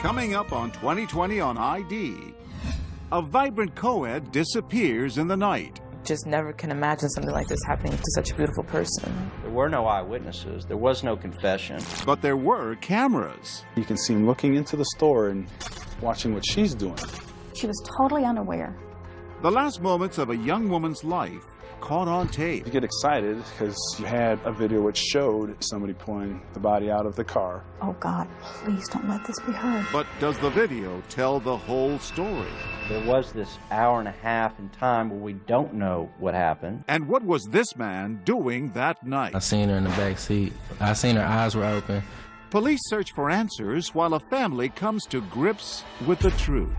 Coming up on 2020 on ID, a vibrant co-ed disappears in the night. Just never can imagine something like this happening to such a beautiful person. There were no eyewitnesses. There was no confession. But there were cameras. You can see him looking into the store and watching what she's doing. She was totally unaware. The last moments of a young woman's life caught on tape. You get excited because you had a video which showed somebody pulling the body out of the car. Oh God, please don't let this be her. But does the video tell the whole story? There was this hour and a half in time where we don't know what happened. And what was this man doing that night? I seen her in the back seat. I seen her eyes were open. Police search for answers while a family comes to grips with the truth.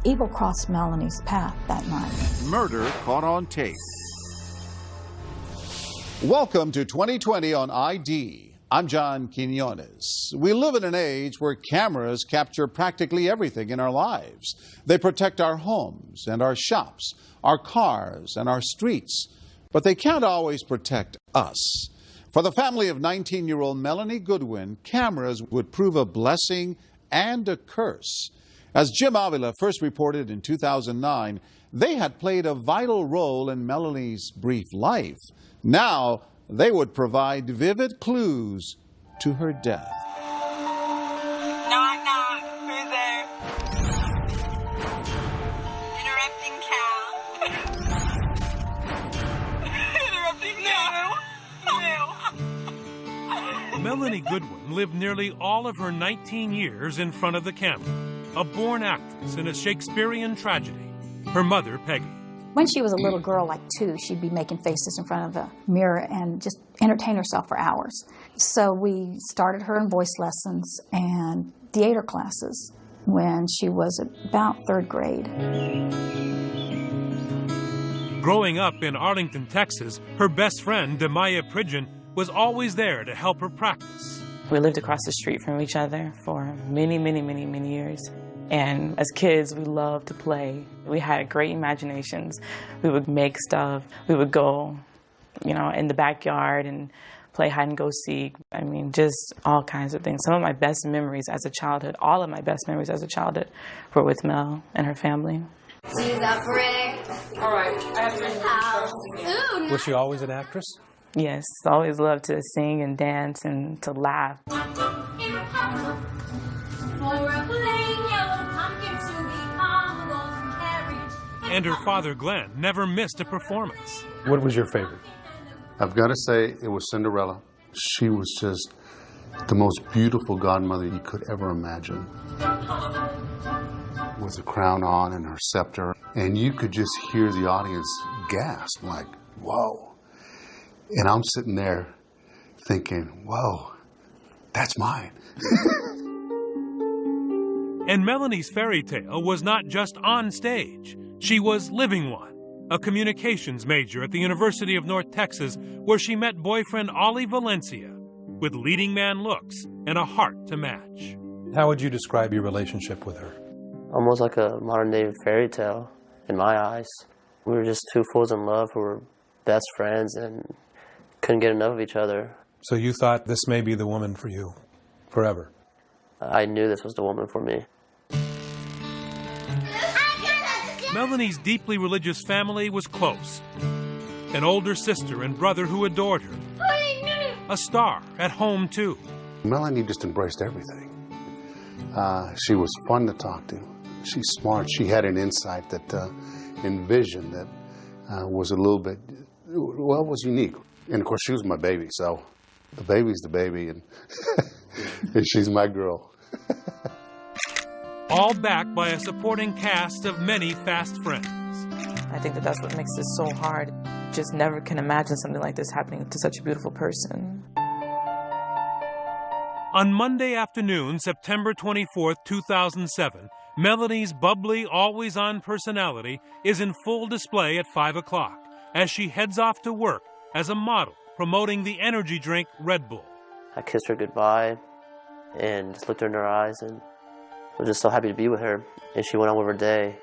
Evil crossed Melanie's path that night. Murder caught on tape. Welcome to 2020 on ID. I'm John Quinones. We live in an age where cameras capture practically everything in our lives. They protect our homes and our shops, our cars and our streets, but they can't always protect us. For the family of 19-year-old Melanie Goodwin, cameras would prove a blessing and a curse. As Jim Avila first reported in 2009, they had played a vital role in Melanie's brief life. Now, they would provide vivid clues to her death. Knock, knock. Who's there? Interrupting cow. Interrupting no. Melanie Goodwin lived nearly all of her 19 years in front of the camera, a born actress in a Shakespearean tragedy. Her mother, Peggy. When she was a little girl, like 2, she'd be making faces in front of the mirror and just entertain herself for hours. So we started her in voice lessons and theater classes when she was about 3rd grade. Growing up in Arlington, Texas, her best friend, Demaya Pridgeon, was always there to help her practice. We lived across the street from each other for many, many, many, many years. And as kids, we loved to play. We had great imaginations. We would make stuff. We would go, in the backyard and play hide and go seek. I mean, just all kinds of things. Some of my best memories as a childhood, all of my best memories as a childhood were with Mel and her family. She's up for it. All right, I have to. Was she always an actress? Yes, always loved to sing and dance and to laugh. And her father, Glenn, never missed a performance. What was your favorite? I've got to say it was Cinderella. She was just the most beautiful godmother you could ever imagine. With a crown on and her scepter. And you could just hear the audience gasp like, whoa. And I'm sitting there thinking, whoa, that's mine. And Melanie's fairy tale was not just on stage. She was living one, a communications major at the University of North Texas, where she met boyfriend Ollie Valencia with leading man looks and a heart to match. How would you describe your relationship with her? Almost like a modern-day fairy tale in my eyes. We were just two fools in love who were best friends and couldn't get enough of each other. So you thought this may be the woman for you, forever? I knew this was the woman for me. Melanie's deeply religious family was close. An older sister and brother who adored her. A star at home, too. Melanie just embraced everything. She was fun to talk to. She's smart. She had an insight that, and vision that was a little bit, was unique. And, of course, she was my baby, so the baby's the baby, and, and she's my girl. All backed by a supporting cast of many fast friends. I think that's what makes this so hard. Just never can imagine something like this happening to such a beautiful person. On Monday afternoon, September 24th, 2007, Melanie's bubbly, always-on personality is in full display at 5 o'clock as she heads off to work as a model promoting the energy drink Red Bull. I kissed her goodbye and just looked her in her eyes and was just so happy to be with her, and she went on with her day.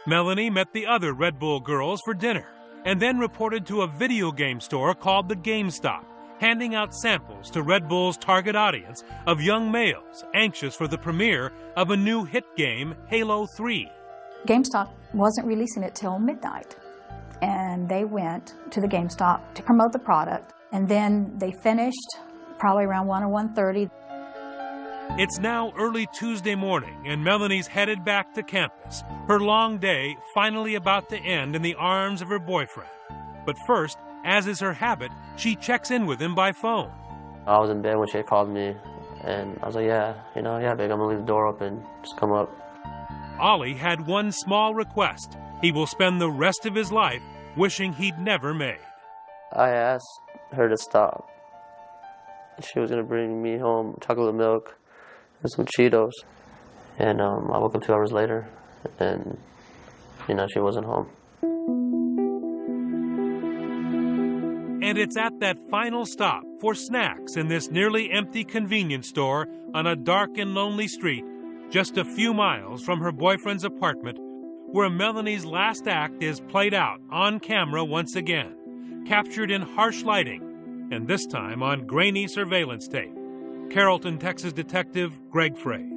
Melanie met the other Red Bull girls for dinner and then reported to a video game store called the GameStop, handing out samples to Red Bull's target audience of young males anxious for the premiere of a new hit game, Halo 3. GameStop wasn't releasing it till midnight, and they went to the GameStop to promote the product, and then they finished probably around 1 or 1:30. It's now early Tuesday morning, and Melanie's headed back to campus, her long day finally about to end in the arms of her boyfriend. But first, as is her habit, she checks in with him by phone. I was in bed when she had called me, and I was like, yeah, babe, I'm gonna leave the door open, just come up. Ollie had one small request. He will spend the rest of his life wishing he'd never made. I asked her to stop. She was gonna bring me home chocolate milk and some Cheetos. And I woke up 2 hours later, and, she wasn't home. And it's at that final stop for snacks in this nearly empty convenience store on a dark and lonely street, just a few miles from her boyfriend's apartment, where Melanie's last act is played out on camera once again, captured in harsh lighting, and this time on grainy surveillance tape. Carrollton, Texas detective Greg Frade.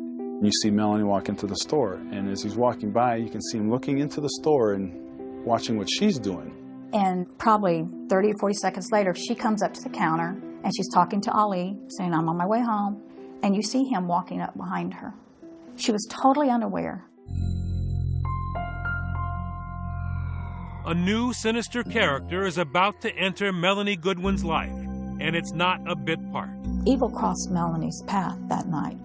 You see Melanie walk into the store, and as he's walking by, you can see him looking into the store and watching what she's doing. And probably 30 or 40 seconds later, she comes up to the counter, and she's talking to Ali, saying, I'm on my way home, and you see him walking up behind her. She was totally unaware. A new sinister character is about to enter Melanie Goodwin's life, and it's not a bit part. Evil crossed Melanie's path that night.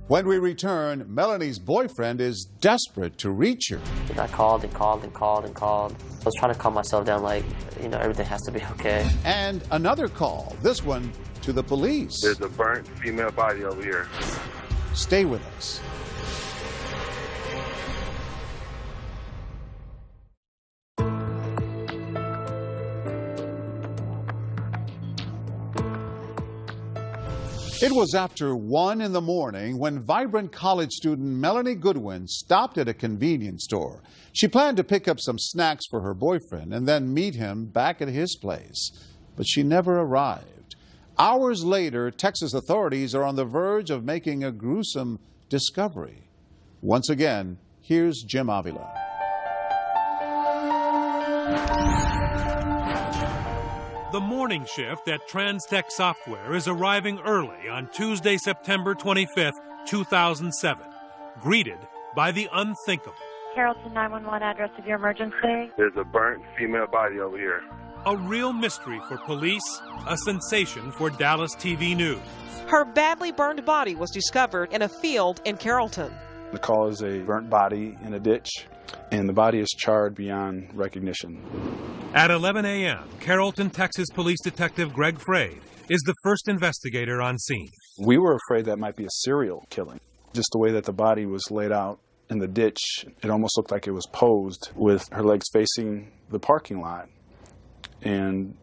When we return, Melanie's boyfriend is desperate to reach her. I called and called and called and called. I was trying to calm myself down like, everything has to be okay. And another call, this one to the police. There's a burnt female body over here. Stay with us. It was after 1 in the morning when vibrant college student Melanie Goodwin stopped at a convenience store. She planned to pick up some snacks for her boyfriend and then meet him back at his place. But she never arrived. Hours later, Texas authorities are on the verge of making a gruesome discovery. Once again, here's Jim Avila. The morning shift at Transtech Software is arriving early on Tuesday, September 25th, 2007, greeted by the unthinkable. Carrollton 911, address of your emergency. There's a burnt female body over here. A real mystery for police, a sensation for Dallas TV News. Her badly burned body was discovered in a field in Carrollton. The call is a burnt body in a ditch, and the body is charred beyond recognition. At 11 a.m., Carrollton, Texas Police Detective Greg Frade is the first investigator on scene. We were afraid that might be a serial killing. Just the way that the body was laid out in the ditch, it almost looked like it was posed with her legs facing the parking lot and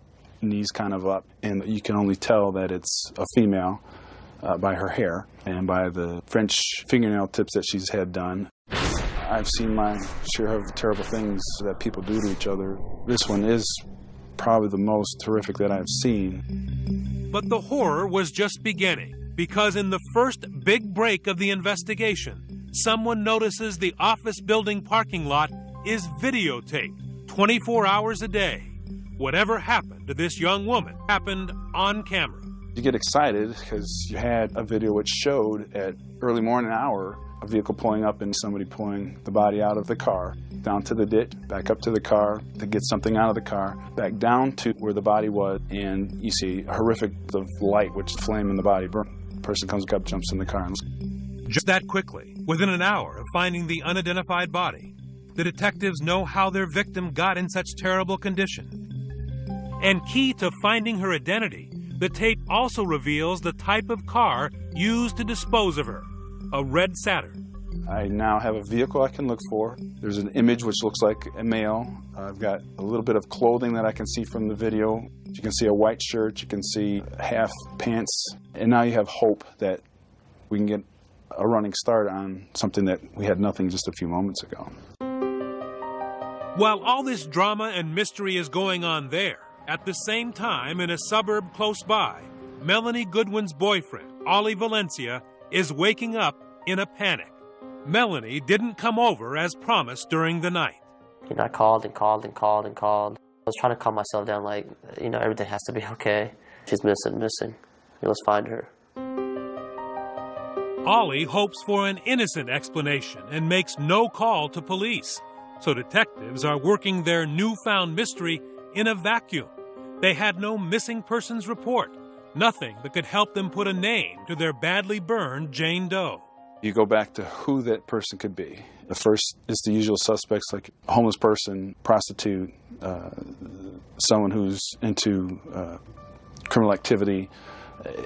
knees kind of up. And you can only tell that it's a female by her hair and by the French fingernail tips that she's had done. I've seen my share of terrible things that people do to each other. This one is probably the most horrific that I've seen. But the horror was just beginning, because in the first big break of the investigation, someone notices the office building parking lot is videotaped 24 hours a day. Whatever happened to this young woman happened on camera. You get excited because you had a video which showed at early morning hour a vehicle pulling up and somebody pulling the body out of the car, down to the ditch, back up to the car to get something out of the car, back down to where the body was, and you see a horrific of light which flame in the body burn. The person comes up, jumps in the car. Just that quickly, within an hour of finding the unidentified body, the detectives know how their victim got in such terrible condition. And key to finding her identity, the tape also reveals the type of car used to dispose of her, a red Saturn. I now have a vehicle I can look for. There's an image which looks like a male. I've got a little bit of clothing that I can see from the video. You can see a white shirt, you can see half pants, and now you have hope that we can get a running start on something that we had nothing just a few moments ago. While all this drama and mystery is going on there, At the same time, in a suburb close by, Melanie Goodwin's boyfriend, Ollie Valencia, is waking up in a panic. Melanie didn't come over as promised during the night. I called and called and called and called. I was trying to calm myself down, like, everything has to be okay. She's missing. Let's find her. Ollie hopes for an innocent explanation and makes no call to police. So detectives are working their newfound mystery in a vacuum. They had no missing persons report, nothing that could help them put a name to their badly burned Jane Doe. You go back to who that person could be. The first is the usual suspects, like a homeless person, prostitute, someone who's into criminal activity,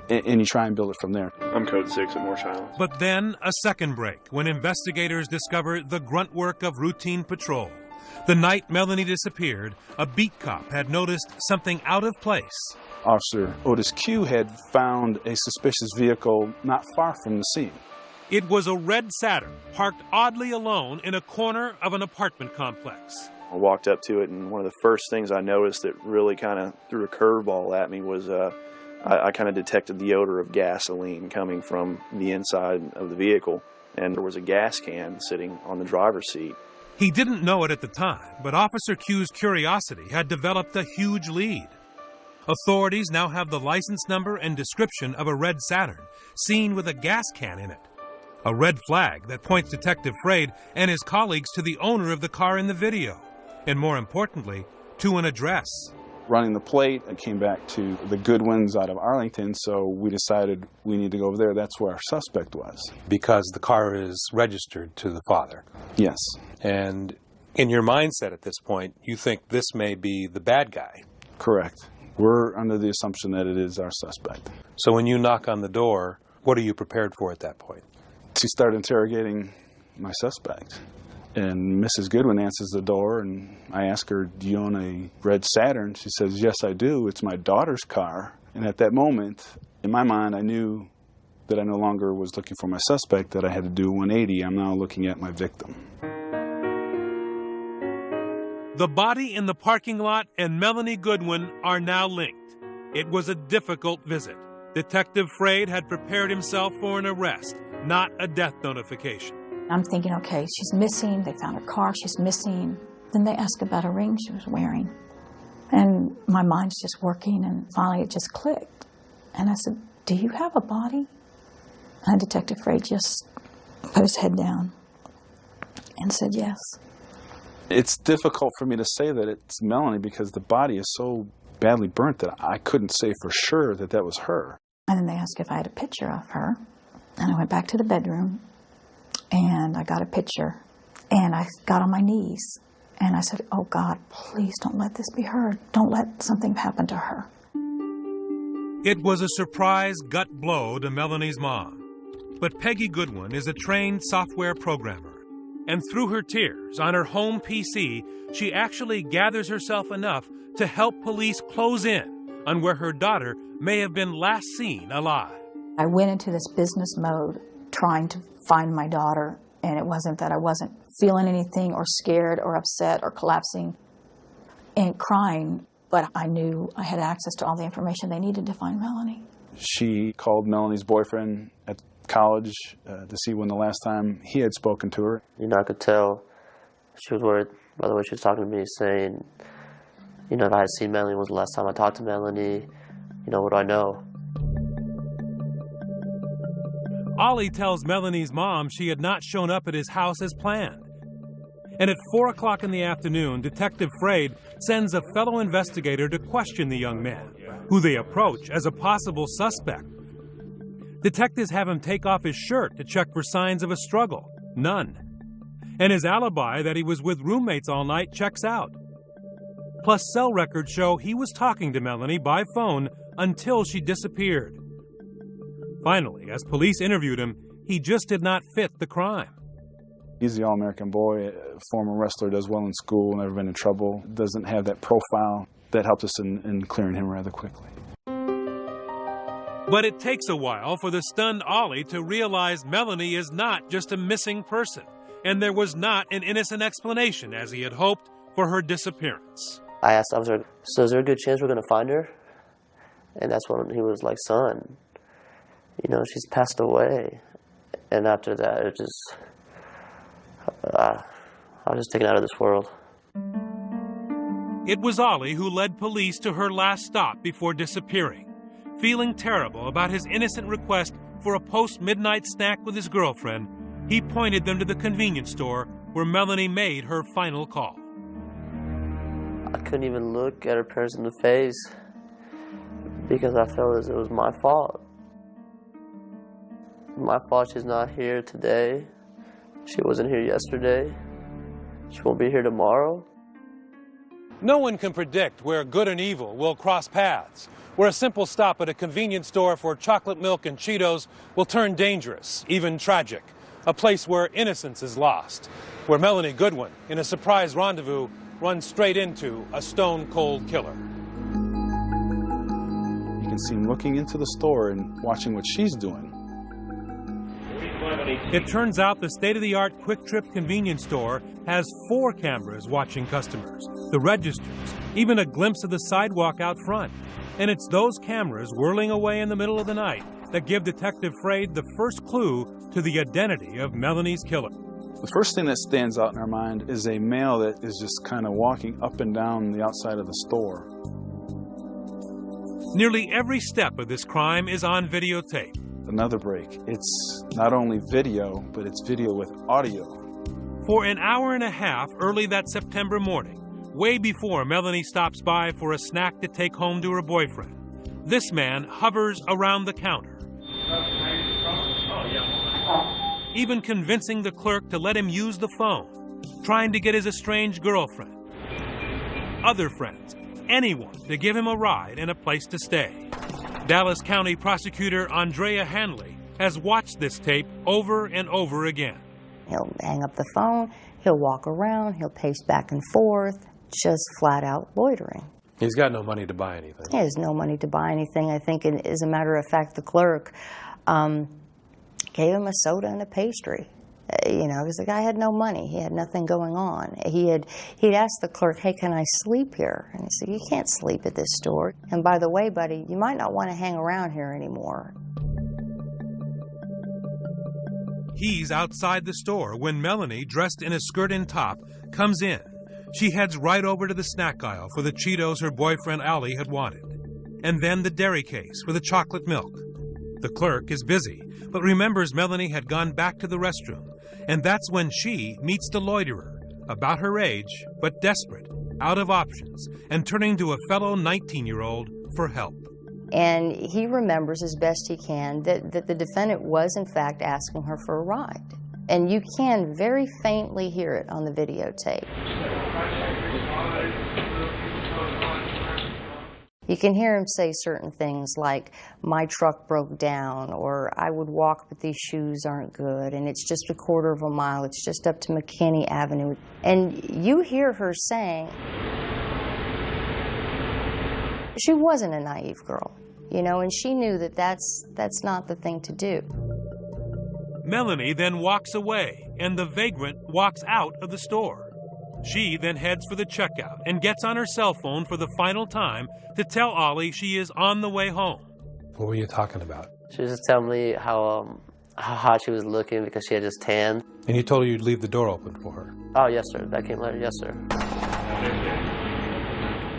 and you try and build it from there. I'm code 6 at Morse Island. But then a second break when investigators discover the grunt work of routine patrol. The night Melanie disappeared, a beat cop had noticed something out of place. Officer Otis Q had found a suspicious vehicle not far from the scene. It was a red Saturn parked oddly alone in a corner of an apartment complex. I walked up to it, and one of the first things I noticed that really kind of threw a curveball at me was I kind of detected the odor of gasoline coming from the inside of the vehicle, and there was a gas can sitting on the driver's seat. He didn't know it at the time, but Officer Q's curiosity had developed a huge lead. Authorities now have the license number and description of a red Saturn, seen with a gas can in it. A red flag that points Detective Fraid and his colleagues to the owner of the car in the video, and more importantly, to an address. Running the plate, I came back to the Goodwins out of Arlington, so we decided we need to go over there. That's where our suspect was. Because the car is registered to the father? Yes. And in your mindset at this point, you think this may be the bad guy? Correct. We're under the assumption that it is our suspect. So when you knock on the door, what are you prepared for at that point? To start interrogating my suspect. And Mrs. Goodwin answers the door, and I ask her, do you own a red Saturn? She says, yes, I do. It's my daughter's car. And at that moment, in my mind, I knew that I no longer was looking for my suspect, that I had to do 180. I'm now looking at my victim. The body in the parking lot and Melanie Goodwin are now linked. It was a difficult visit. Detective Fraid had prepared himself for an arrest, not a death notification. I'm thinking, okay, she's missing. They found her car. She's missing. Then they ask about a ring she was wearing. And my mind's just working, and finally it just clicked. And I said, do you have a body? And Detective Fraid just put his head down and said yes. It's difficult for me to say that it's Melanie because the body is so badly burnt that I couldn't say for sure that that was her. And then they asked if I had a picture of her. And I went back to the bedroom, and I got a picture, and I got on my knees, and I said, oh God, please don't let this be her. Don't let something happen to her. It was a surprise gut blow to Melanie's mom. But Peggy Goodwin is a trained software programmer, and through her tears on her home PC, she actually gathers herself enough to help police close in on where her daughter may have been last seen alive. I went into this business mode trying to find my daughter, and it wasn't that I wasn't feeling anything or scared or upset or collapsing and crying, but I knew I had access to all the information they needed to find Melanie. She called Melanie's boyfriend at college to see when the last time he had spoken to her. I could tell she was worried by the way she was talking to me, saying, if I had seen Melanie, when was the last time I talked to Melanie? What do I know? Ollie tells Melanie's mom she had not shown up at his house as planned. And at 4 o'clock in the afternoon, Detective Fraid sends a fellow investigator to question the young man, who they approach as a possible suspect. Detectives have him take off his shirt to check for signs of a struggle. None. And his alibi that he was with roommates all night checks out. Plus, cell records show he was talking to Melanie by phone until she disappeared. Finally, as police interviewed him, he just did not fit the crime. He's the all-American boy, former wrestler, does well in school, never been in trouble, doesn't have that profile. That helped us in clearing him rather quickly. But it takes a while for the stunned Ollie to realize Melanie is not just a missing person, and there was not an innocent explanation, as he had hoped, for her disappearance. I asked the officer, so is there a good chance we're going to find her? And that's when he was like, son, you know, she's passed away. And after that, it just, I was just taken out of this world. It was Ollie who led police to her last stop before disappearing. Feeling terrible about his innocent request for a post-midnight snack with his girlfriend, he pointed them to the convenience store where Melanie made her final call. I couldn't even look at her parents in the face because I felt as it was my fault. My fault she's not here today. She wasn't here yesterday. She won't be here tomorrow. No one can predict where good and evil will cross paths, where a simple stop at a convenience store for chocolate milk and Cheetos will turn dangerous, even tragic. A place where innocence is lost, where Melanie Goodwin, in a surprise rendezvous, runs straight into a stone-cold killer. You can see him looking into the store and watching what she's doing. It turns out the state-of-the-art Quick Trip convenience store has 4 cameras watching customers, the registers, even a glimpse of the sidewalk out front. And it's those cameras whirling away in the middle of the night that give Detective Fraid the first clue to the identity of Melanie's killer. The first thing that stands out in our mind is a male that is just kind of walking up and down the outside of the store. Nearly every step of this crime is on videotape. Another break. It's not only video, but it's video with audio. For an hour and a half early that September morning, way before Melanie stops by for a snack to take home to her boyfriend, this man hovers around the counter, even convincing the clerk to let him use the phone, trying to get his estranged girlfriend, other friends, anyone to give him a ride and a place to stay. Dallas County Prosecutor Andrea Hanley has watched this tape over and over again. He'll hang up the phone, he'll walk around, he'll pace back and forth, just flat out loitering. He's got no money to buy anything. He has no money to buy anything. I think, as a matter of fact, the clerk gave him a soda and a pastry. You know, because the guy had no money. He had nothing going on. He'd asked the clerk, hey, can I sleep here? And he said, you can't sleep at this store. And by the way, buddy, you might not want to hang around here anymore. He's outside the store when Melanie, dressed in a skirt and top, comes in. She heads right over to the snack aisle for the Cheetos her boyfriend Ollie had wanted, and then the dairy case for the chocolate milk. The clerk is busy, but remembers Melanie had gone back to the restroom, and that's when she meets the loiterer, about her age, but desperate, out of options, and turning to a fellow 19-year-old for help. And he remembers as best he can that the defendant was, in fact, asking her for a ride. And you can very faintly hear it on the videotape. You can hear him say certain things like, my truck broke down, or I would walk but these shoes aren't good, and it's just a quarter of a mile, it's just up to McKinney Avenue. And you hear her saying, she wasn't a naive girl, you know, and she knew that that's not the thing to do. Melanie then walks away, and the vagrant walks out of the store. She then heads for the checkout and gets on her cell phone for the final time to tell Ollie she is on the way home. What were you talking about? She was just telling me how hot she was looking because she had just tanned. And you told her you'd leave the door open for her? Oh, yes, sir. That came later. Yes, sir.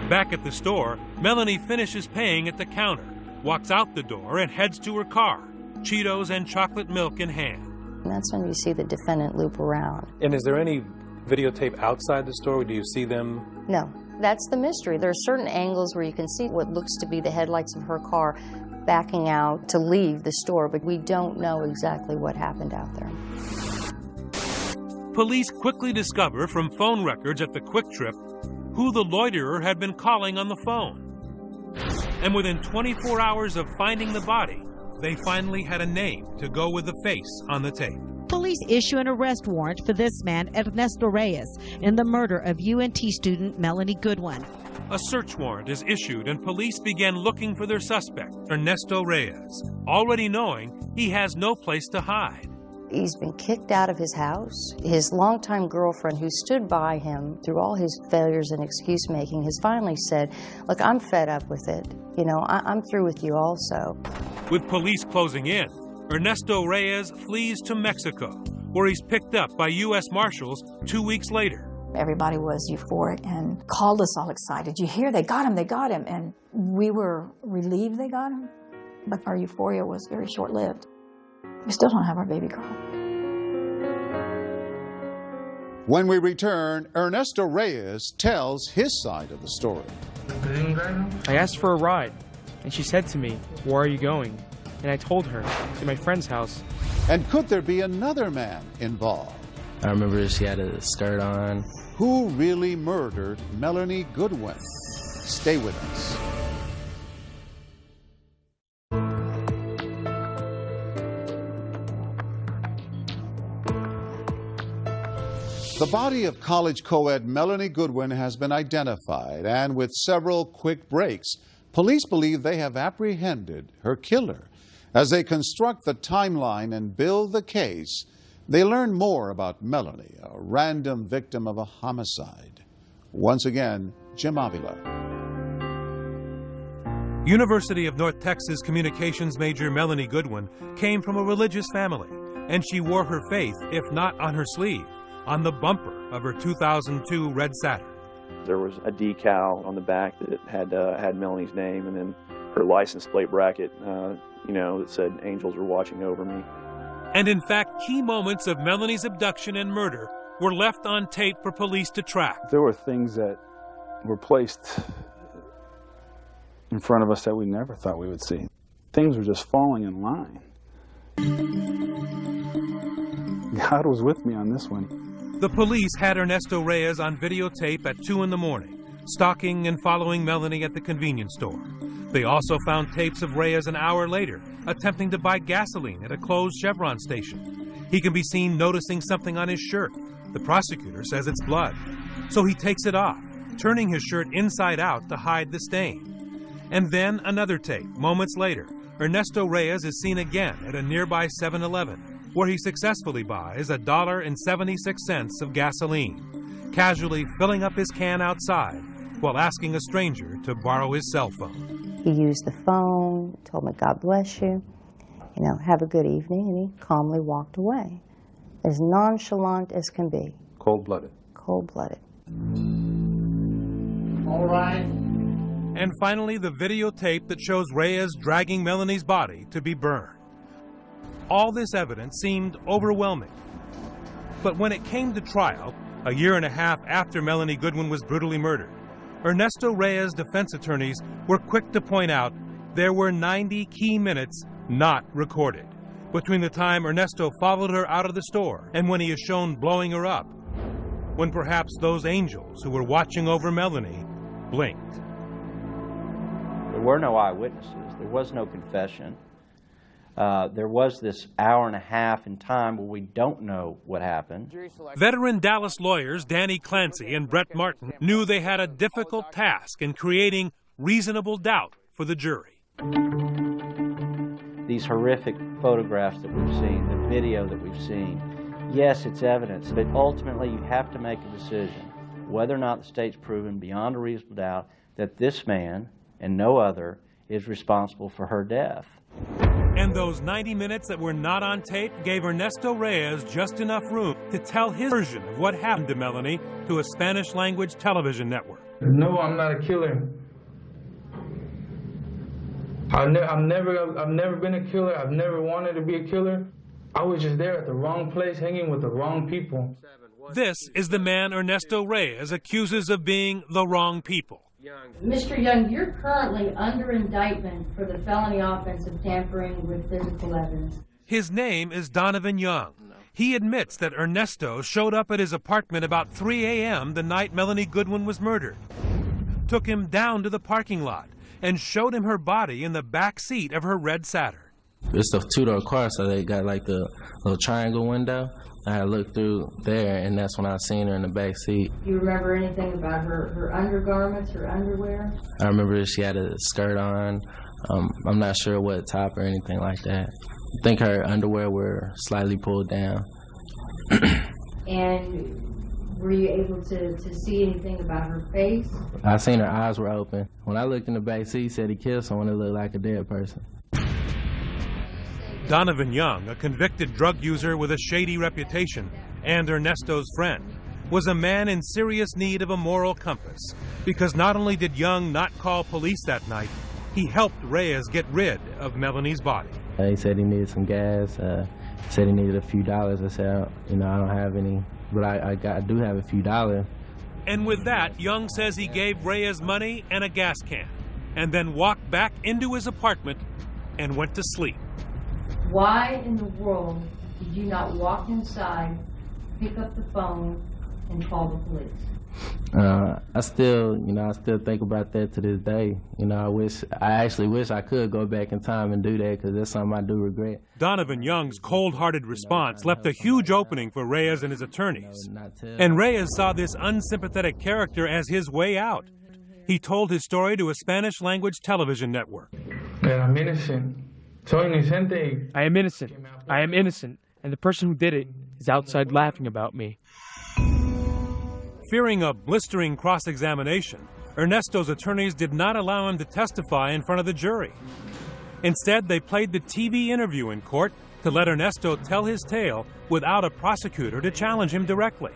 Back at the store, Melanie finishes paying at the counter, walks out the door, and heads to her car, Cheetos and chocolate milk in hand. And that's when you see the defendant loop around. And is there any videotape outside the store? Do you see them? No. That's the mystery. There are certain angles where you can see what looks to be the headlights of her car backing out to leave the store, but we don't know exactly what happened out there. Police quickly discover from phone records at the Quick Trip who the loiterer had been calling on the phone. And within 24 hours of finding the body, they finally had a name to go with the face on the tape. Police issue an arrest warrant for this man, Ernesto Reyes, in the murder of UNT student Melanie Goodwin. A search warrant is issued and police began looking for their suspect, Ernesto Reyes, already knowing he has no place to hide. He's been kicked out of his house. His longtime girlfriend, who stood by him through all his failures and excuse making, has finally said, look, I'm fed up with it. You know, I'm through with you also. With police closing in, Ernesto Reyes flees to Mexico, where he's picked up by U.S. Marshals 2 weeks later. Everybody was euphoric and called us all excited. You hear, they got him, they got him. And we were relieved they got him, but our euphoria was very short-lived. We still don't have our baby girl. When we return, Ernesto Reyes tells his side of the story. I asked for a ride, and she said to me, "Where are you going?" And I told her, to my friend's house. And could there be another man involved? I remember she had a skirt on. Who really murdered Melanie Goodwin? Stay with us. The body of college co-ed Melanie Goodwin has been identified, and with several quick breaks, police believe they have apprehended her killer. As they construct the timeline and build the case, they learn more about Melanie, a random victim of a homicide. Once again, Jim Avila. University of North Texas communications major Melanie Goodwin came from a religious family, and she wore her faith, if not on her sleeve, on the bumper of her 2002 red Saturn. There was a decal on the back that had Melanie's name, and then her license plate bracket, that said "Angels are watching over me." And in fact, key moments of Melanie's abduction and murder were left on tape for police to track. There were things that were placed in front of us that we never thought we would see. Things were just falling in line. God was with me on this one. The police had Ernesto Reyes on videotape at 2 in the morning, stalking and following Melanie at the convenience store. They also found tapes of Reyes an hour later, attempting to buy gasoline at a closed Chevron station. He can be seen noticing something on his shirt. The prosecutor says it's blood. So he takes it off, turning his shirt inside out to hide the stain. And then another tape, moments later. Ernesto Reyes is seen again at a nearby 7-Eleven, where he successfully buys $1.76 of gasoline, casually filling up his can outside while asking a stranger to borrow his cell phone. He used the phone, told me, "God bless you, have a good evening," and he calmly walked away. As nonchalant as can be. Cold-blooded. Cold-blooded. All right. And finally, the videotape that shows Reyes dragging Melanie's body to be burned. All this evidence seemed overwhelming. But when it came to trial, a year and a half after Melanie Goodwin was brutally murdered, Ernesto Reyes' defense attorneys were quick to point out there were 90 key minutes not recorded between the time Ernesto followed her out of the store and when he is shown blowing her up, when perhaps those angels who were watching over Melanie blinked. There were no eyewitnesses. There was no confession. There was this hour and a half in time where we don't know what happened. Veteran Dallas lawyers Danny Clancy and Brett Martin knew they had a difficult task in creating reasonable doubt for the jury. These horrific photographs that we've seen, the video that we've seen, yes, it's evidence, but ultimately you have to make a decision whether or not the state's proven beyond a reasonable doubt that this man and no other is responsible for her death. And those 90 minutes that were not on tape gave Ernesto Reyes just enough room to tell his version of what happened to Melanie to a Spanish-language television network. No, I'm not a killer. I've never been a killer. I've never wanted to be a killer. I was just there at the wrong place, hanging with the wrong people. This is the man Ernesto Reyes accuses of being the wrong people. Mr. Young, you're currently under indictment for the felony offense of tampering with physical evidence. His name is Donovan Young. He admits that Ernesto showed up at his apartment about 3 a.m. the night Melanie Goodwin was murdered, took him down to the parking lot, and showed him her body in the back seat of her red Saturn. It's a two-door car, so they got like the little triangle window. I had looked through there, and that's when I seen her in the back seat. Do you remember anything about her undergarments, her underwear? I remember she had a skirt on. I'm not sure what top or anything like that. I think her underwear were slightly pulled down. And were you able to see anything about her face? I seen her eyes were open. When I looked in the back seat, he said he killed someone that looked like a dead person. Donovan Young, a convicted drug user with a shady reputation and Ernesto's friend, was a man in serious need of a moral compass, because not only did Young not call police that night, he helped Reyes get rid of Melanie's body. He said he needed some gas. He said he needed a few dollars. I said, I don't have any, but I do have a few dollars. And with that, Young says he gave Reyes money and a gas can, and then walked back into his apartment and went to sleep. Why in the world did you not walk inside, pick up the phone, and call the police? I still think about that to this day. I actually wish I could go back in time and do that, because that's something I do regret. Donovan Young's cold-hearted response left a huge opening for Reyes and his attorneys. And Reyes saw this unsympathetic character as his way out. He told his story to a Spanish-language television network. I'm innocent. I am innocent. I am innocent. And the person who did it is outside laughing about me. Fearing a blistering cross-examination, Ernesto's attorneys did not allow him to testify in front of the jury. Instead, they played the TV interview in court to let Ernesto tell his tale without a prosecutor to challenge him directly.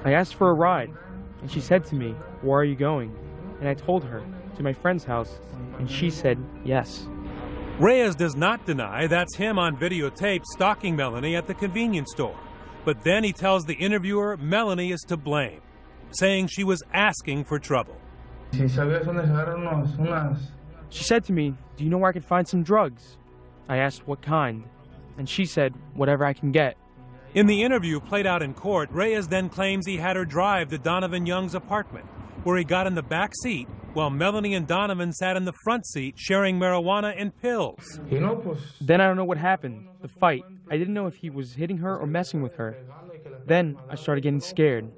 I asked for a ride, and she said to me, "Where are you going?" And I told her, "To my friend's house," and she said, "Yes." Reyes does not deny that's him on videotape stalking Melanie at the convenience store. But then he tells the interviewer Melanie is to blame, saying she was asking for trouble. She said to me, "Do you know where I could find some drugs?" I asked what kind, and she said, "Whatever I can get." In the interview played out in court, Reyes then claims he had her drive to Donovan Young's apartment, where he got in the back seat while Melanie and Donovan sat in the front seat sharing marijuana and pills. Then I don't know what happened, the fight. I didn't know if he was hitting her or messing with her. Then I started getting scared.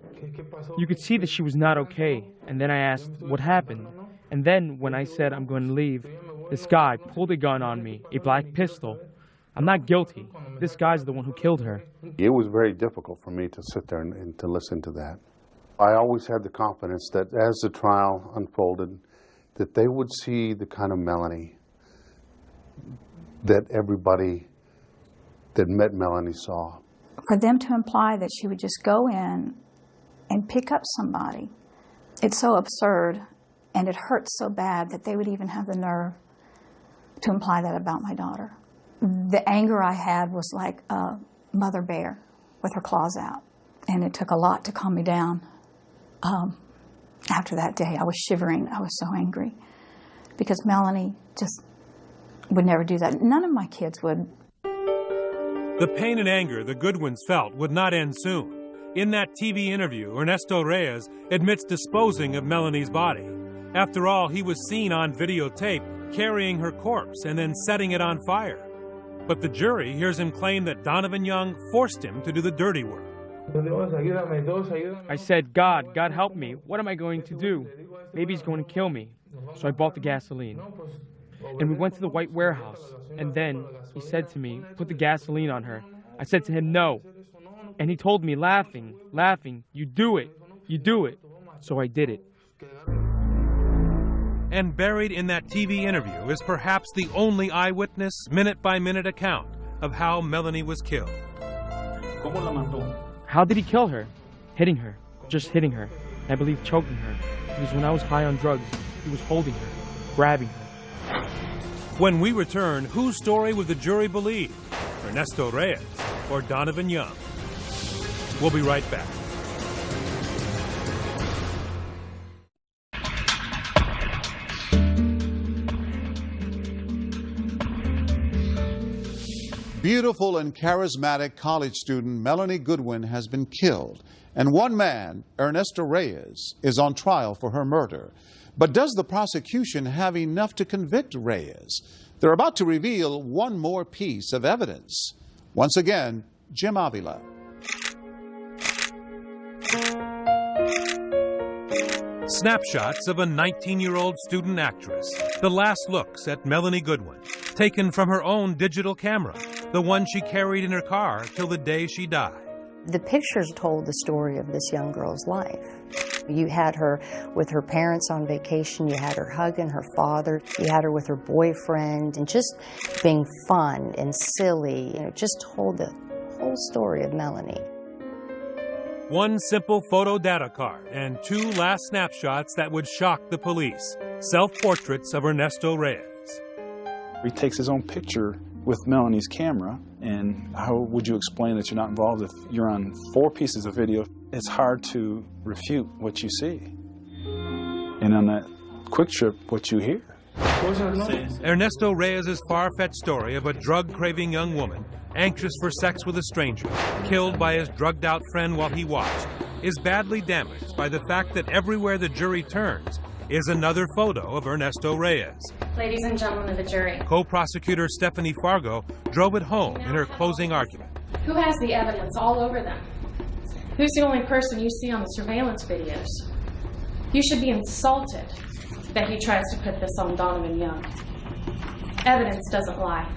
You could see that she was not okay, and then I asked what happened. And then when I said I'm going to leave, this guy pulled a gun on me, a black pistol. I'm not guilty. This guy's the one who killed her. It was very difficult for me to sit there and to listen to that. I always had the confidence that as the trial unfolded, that they would see the kind of Melanie that everybody that met Melanie saw. For them to imply that she would just go in and pick up somebody, it's so absurd, and it hurts so bad that they would even have the nerve to imply that about my daughter. The anger I had was like a mother bear with her claws out, and it took a lot to calm me down. After that day, I was shivering. I was so angry because Melanie just would never do that. None of my kids would. The pain and anger the Goodwins felt would not end soon. In that TV interview, Ernesto Reyes admits disposing of Melanie's body. After all, he was seen on videotape carrying her corpse and then setting it on fire. But the jury hears him claim that Donovan Young forced him to do the dirty work. I said, God help me. What am I going to do? Maybe he's going to kill me. So I bought the gasoline. And we went to the white warehouse. And then he said to me, put the gasoline on her. I said to him, no. And he told me, laughing, you do it. So I did it. And buried in that TV interview is perhaps the only eyewitness, minute-by-minute account of how Melanie was killed. How did he kill her? Hitting her. Just hitting her. I believe choking her. Because when I was high on drugs, he was holding her, grabbing her. When we return, whose story would the jury believe? Ernesto Reyes or Donovan Young? We'll be right back. Beautiful and charismatic college student Melanie Goodwin has been killed, and one man, Ernesto Reyes, is on trial for her murder. But does the prosecution have enough to convict Reyes? They're about to reveal one more piece of evidence. Once again, Jim Avila. Snapshots of a 19-year-old student actress. The last looks at Melanie Goodwin. taken from her own digital camera, the one she carried in her car till the day she died. The pictures told the story of this young girl's life. You had her with her parents on vacation, you had her hugging her father, you had her with her boyfriend, and just being fun and silly. It just told the whole story of Melanie. One simple photo data card and 2 last snapshots that would shock the police. Self-portraits of Ernesto Reyes. He takes his own picture with Melanie's camera, and how would you explain that you're not involved if you're on 4 pieces of video? It's hard to refute what you see. And on that quick trip, what you hear. Ernesto Reyes' far-fetched story of a drug-craving young woman anxious for sex with a stranger, killed by his drugged-out friend while he watched, is badly damaged by the fact that everywhere the jury turns is another photo of Ernesto Reyes. Ladies and gentlemen of the jury. Co-prosecutor Stephanie Fargo drove it home in her closing argument. Who has the evidence all over them? Who's the only person you see on the surveillance videos? You should be insulted that he tries to put this on Donovan Young. Evidence doesn't lie.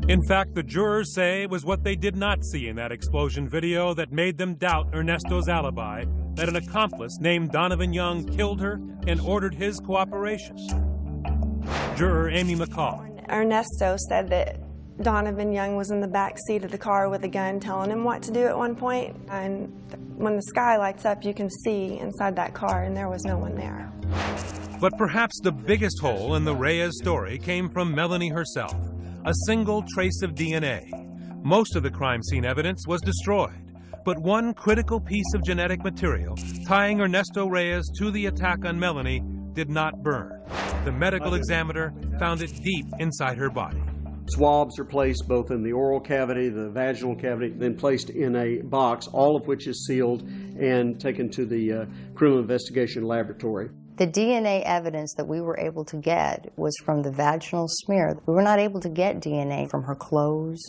In fact, the jurors say it was what they did not see in that explosion video that made them doubt Ernesto's alibi, that an accomplice named Donovan Young killed her and ordered his cooperation. Juror Amy McCall. Ernesto said that Donovan Young was in the back seat of the car with a gun telling him what to do at one point, and when the sky lights up you can see inside that car and there was no one there. But perhaps the biggest hole in the Reyes story came from Melanie herself. A single trace of DNA. Most of the crime scene evidence was destroyed, but one critical piece of genetic material tying Ernesto Reyes to the attack on Melanie did not burn. The medical examiner found it deep inside her body. Swabs are placed both in the oral cavity, the vaginal cavity, then placed in a box, all of which is sealed and taken to the criminal investigation laboratory. The DNA evidence that we were able to get was from the vaginal smear. We were not able to get DNA from her clothes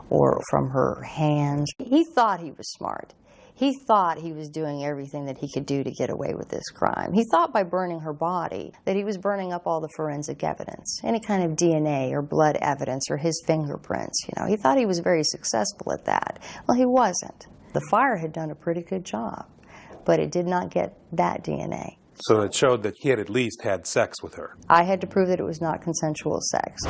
or from her hands. He thought he was smart. He thought he was doing everything that he could do to get away with this crime. He thought by burning her body that he was burning up all the forensic evidence, any kind of DNA or blood evidence or his fingerprints. He thought he was very successful at that. Well, he wasn't. The fire had done a pretty good job, but it did not get that DNA. So it showed that he had at least had sex with her. I had to prove that it was not consensual sex.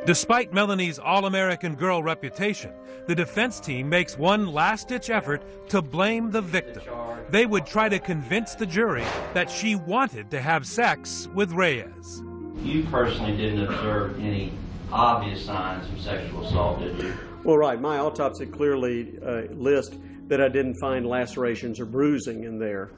Despite Melanie's all-American girl reputation, the defense team makes one last-ditch effort to blame the victim. They would try to convince the jury that she wanted to have sex with Reyes. You personally didn't observe any obvious signs of sexual assault, did you? Well, right. My autopsy clearly lists that I didn't find lacerations or bruising in there.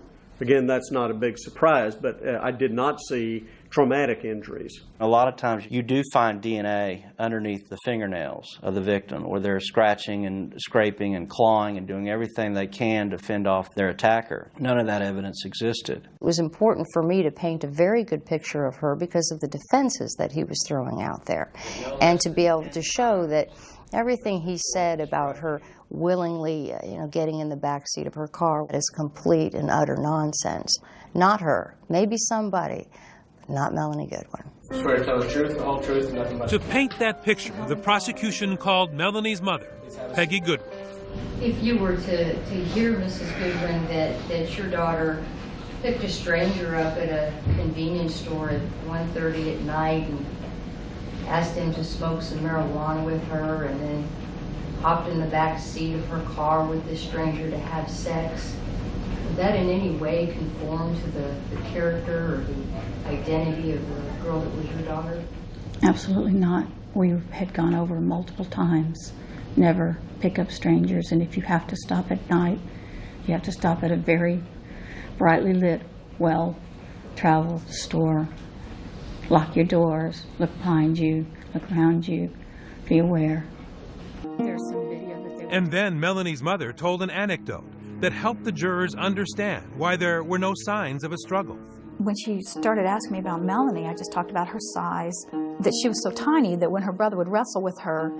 Again, that's not a big surprise, but I did not see traumatic injuries. A lot of times you do find DNA underneath the fingernails of the victim, where they're scratching and scraping and clawing and doing everything they can to fend off their attacker. None of that evidence existed. It was important for me to paint a very good picture of her because of the defenses that he was throwing out there, and to be able to show that everything he said about her willingly, getting in the back seat of her car is complete and utter nonsense. Not her. Maybe somebody, but not Melanie Goodwin. Swear to tell the truth, the whole truth, and nothing but To paint that picture, the prosecution called Melanie's mother, Peggy Goodwin. If you were to hear, Mrs. Goodwin, that your daughter picked a stranger up at a convenience store at 1:30 at night and asked him to smoke some marijuana with her, and then hopped in the back seat of her car with this stranger to have sex, would that in any way conform to the character or the identity of the girl that was your daughter? Absolutely not. We had gone over multiple times. Never pick up strangers, and if you have to stop at night, you have to stop at a very brightly lit, well-traveled store. Lock your doors, look behind you, look around you, be aware. There's some video that And then Melanie's mother told an anecdote that helped the jurors understand why there were no signs of a struggle. When she started asking me about Melanie, I just talked about her size, that she was so tiny that when her brother would wrestle with her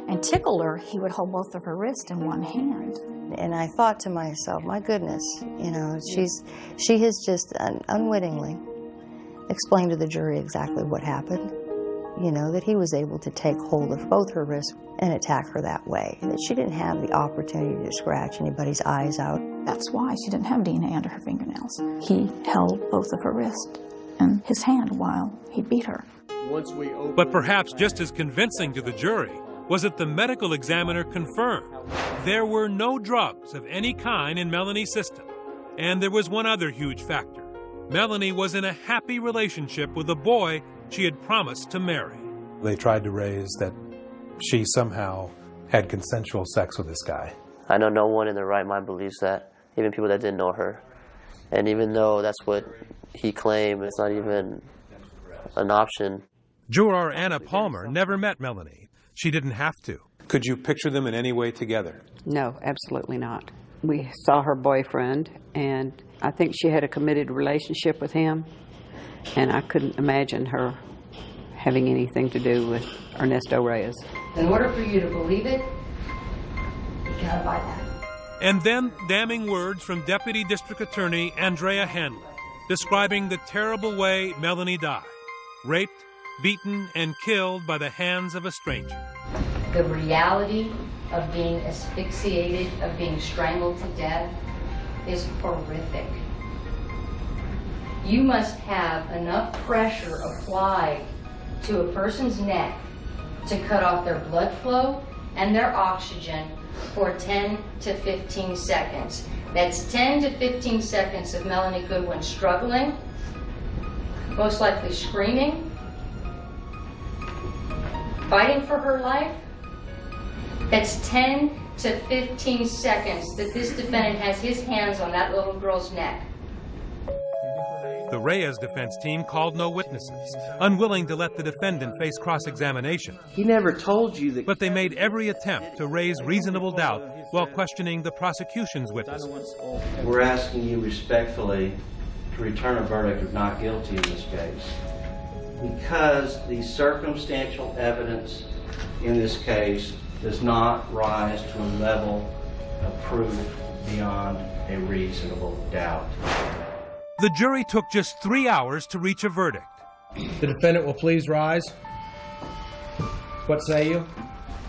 and tickle her, he would hold both of her wrists in one hand. And I thought to myself, my goodness, she has just unwittingly explained to the jury exactly what happened. you know, that he was able to take hold of both her wrists and attack her that way, that she didn't have the opportunity to scratch anybody's eyes out. That's why she didn't have DNA under her fingernails. He held both of her wrists in his hand while he beat her. But perhaps just as convincing to the jury was that the medical examiner confirmed there were no drugs of any kind in Melanie's system. And there was one other huge factor. Melanie was in a happy relationship with a boy she had promised to marry. They tried to raise that she somehow had consensual sex with this guy. I know no one in their right mind believes that, even people that didn't know her. And even though that's what he claimed, it's not even an option. Juror Anna Palmer never met Melanie. She didn't have to. Could you picture them in any way together? No, absolutely not. We saw her boyfriend, and I think she had a committed relationship with him, and I couldn't imagine her having anything to do with Ernesto Reyes. In order for you to believe it, you gotta buy that. And then damning words from Deputy District Attorney Andrea Hanley, describing the terrible way Melanie died, raped, beaten, and killed by the hands of a stranger. The reality of being asphyxiated, of being strangled to death, is horrific. You must have enough pressure applied to a person's neck to cut off their blood flow and their oxygen for 10 to 15 seconds. That's 10 to 15 seconds of Melanie Goodwin struggling, most likely screaming, fighting for her life. That's 10 to 15 seconds that this defendant has his hands on that little girl's neck. The Reyes defense team called no witnesses, unwilling to let the defendant face cross-examination. He never told you that. But they made every attempt to raise reasonable doubt while questioning the prosecution's witnesses. We're asking you respectfully to return a verdict of not guilty in this case because the circumstantial evidence in this case does not rise to a level of proof beyond a reasonable doubt. The jury took just 3 hours to reach a verdict. The defendant will please rise. What say you?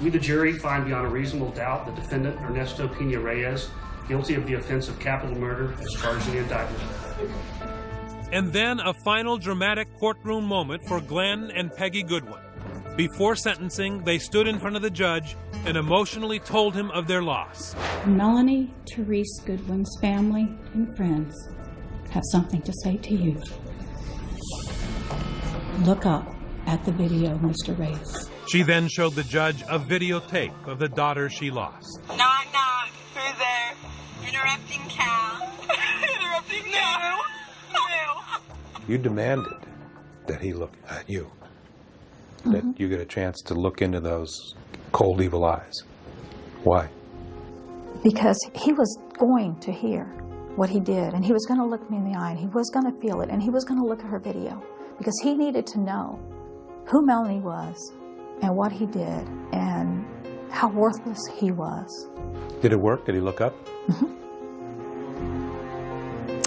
We, the jury, find beyond a reasonable doubt the defendant, Ernesto Pena Reyes, guilty of the offense of capital murder as charged in the indictment. And then a final dramatic courtroom moment for Glenn and Peggy Goodwin. Before sentencing, they stood in front of the judge and emotionally told him of their loss. Melanie Therese Goodwin's family and friends have something to say to you. Look up at the video, Mr. Reyes. She then showed the judge a videotape of the daughter she lost. Knock, knock. Who's there? Interrupting Cal. Interrupting Cal. No. You demanded that he look at you, that you get a chance to look into those cold, evil eyes. Why? Because he was going to hear what he did, and he was going to look me in the eye, and he was going to feel it, and he was going to look at her video, because he needed to know who Melanie was and what he did and how worthless he was. Did it work? Did he look up?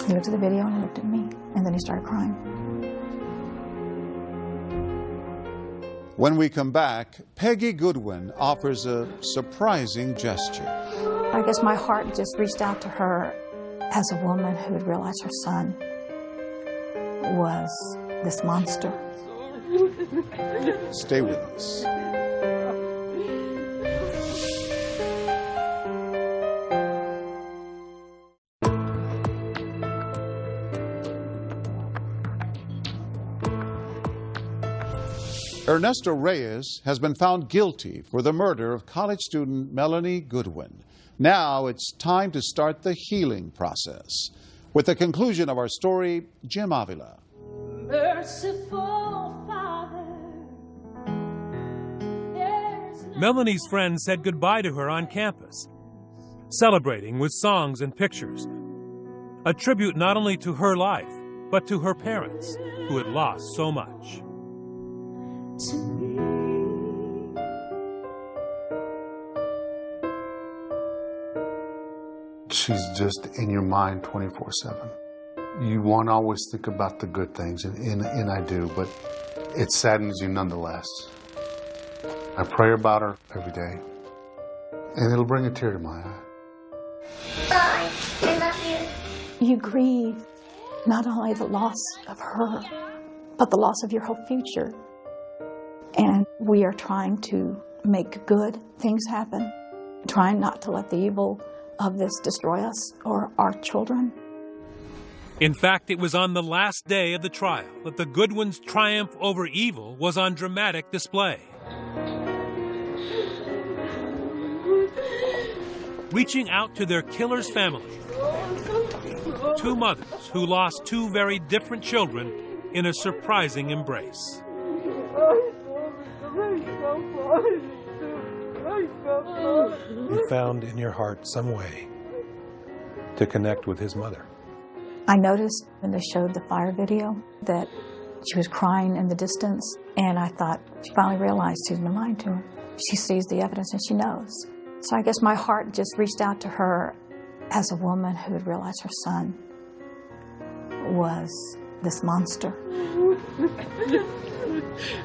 He looked at the video and he looked at me, and then he started crying. When we come back, Peggy Goodwin offers a surprising gesture. I guess my heart just reached out to her as a woman who had realized her son was this monster. Stay with us. Ernesto Reyes has been found guilty for the murder of college student Melanie Goodwin. Now it's time to start the healing process. With the conclusion of our story, Jim Avila. Merciful Father, Melanie's friends said goodbye to her on campus, celebrating with songs and pictures. A tribute not only to her life, but to her parents, who had lost so much. She's just in your mind 24/7. You want to always think about the good things, and I do, but it saddens you nonetheless. I pray about her every day, and it'll bring a tear to my eye. Bye. I love you. You grieve not only the loss of her, but the loss of your whole future. And we are trying to make good things happen, trying not to let the evil of this destroy us or our children. In fact, it was on the last day of the trial that the Goodwins' triumph over evil was on dramatic display. Reaching out to their killer's family, two mothers who lost two very different children in a surprising embrace. You found in your heart some way to connect with his mother. I noticed when they showed the fire video that she was crying in the distance, and I thought she finally realized she's been lied to her. She sees the evidence and she knows. So I guess my heart just reached out to her as a woman who had realized her son was this monster.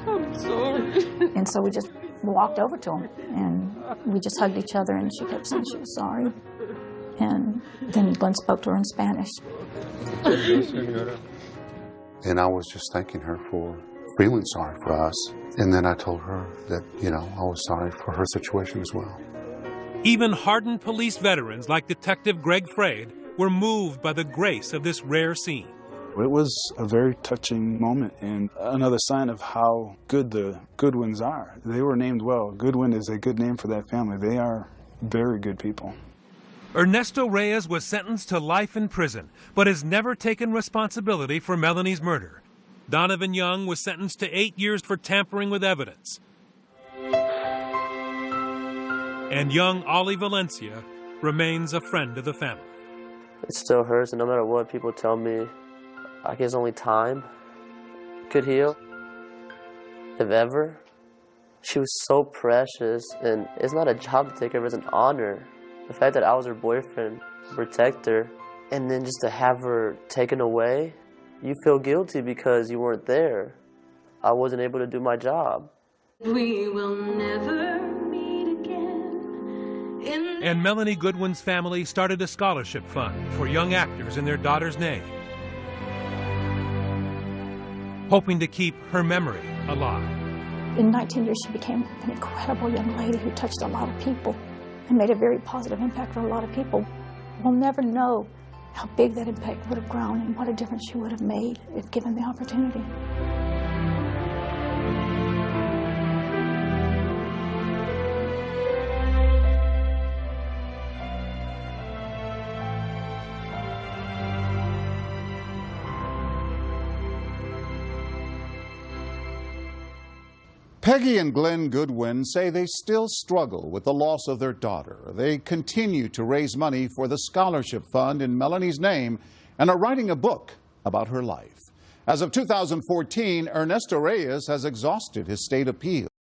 I'm sorry. And so we just walked over to him and we just hugged each other, and she kept saying she was sorry. And then Glenn spoke to her in Spanish. And I was just thanking her for feeling sorry for us. And then I told her that, I was sorry for her situation as well. Even hardened police veterans like Detective Greg Frade were moved by the grace of this rare scene. It was a very touching moment and another sign of how good the Goodwins are. They were named well. Goodwin is a good name for that family. They are very good people. Ernesto Reyes was sentenced to life in prison, but has never taken responsibility for Melanie's murder. Donovan Young was sentenced to 8 years for tampering with evidence. And young Ollie Valencia remains a friend of the family. It still hurts, and no matter what people tell me, I guess only time could heal, if ever. She was so precious, and it's not a job to take care of, it's an honor. The fact that I was her boyfriend, protect her, and then just to have her taken away, you feel guilty because you weren't there. I wasn't able to do my job. We will never meet again. And Melanie Goodwin's family started a scholarship fund for young actors in their daughter's name, hoping to keep her memory alive. In 19 years, she became an incredible young lady who touched a lot of people and made a very positive impact for a lot of people. We'll never know how big that impact would have grown and what a difference she would have made if given the opportunity. Peggy and Glenn Goodwin say they still struggle with the loss of their daughter. They continue to raise money for the scholarship fund in Melanie's name and are writing a book about her life. As of 2014, Ernesto Reyes has exhausted his state appeal.